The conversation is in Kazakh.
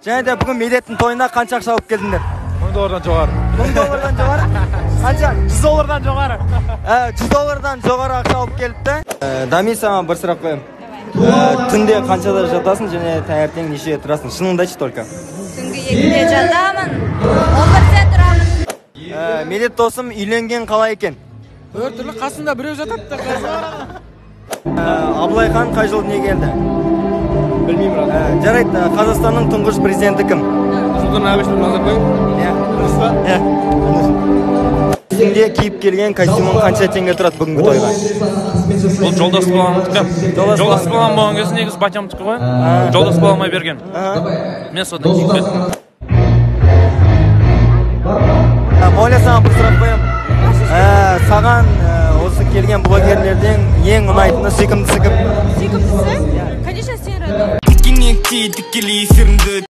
Және де бүгін Медеттің тойына қанша ақша алып келдіңдер? $1000 жоғары. $1000 жоғары? Қанша? $100 жоғары. $100 жоғары ақша алып келіпті. Дами, саған бір сұрақ қоямын. Түнде қаншада жатасың және таңертең нешеде тұрасың? Шыныңды айтшы только. Түнгі 2-де жатамын, 11-де тұрамын. Медет досым үйленген қалай екен? Өр түрлі қасында біреу жатады. Абылайхан қай жылы дүниеге келді? Білмеймін рас. Жарайды, Қазақстанның тұңғыш президенті кім? Нұрсұлтан Әбішұлы Назарбаев. Сенде киіп келген костюмың қанша теңге тұрады бүгінгі тойға? Бұл жолдас баламдікі. Жолдас балам болған кезде негізі батямдікі ғой. Жолдас балама берген. Мен содан киіп кеттім. Оля, саған бір сұрақ қоямын. Саған осы келген блогерлерден ең ұнайтыны сүйкімдісі кім? Сүйкімдісі? Конечно, сен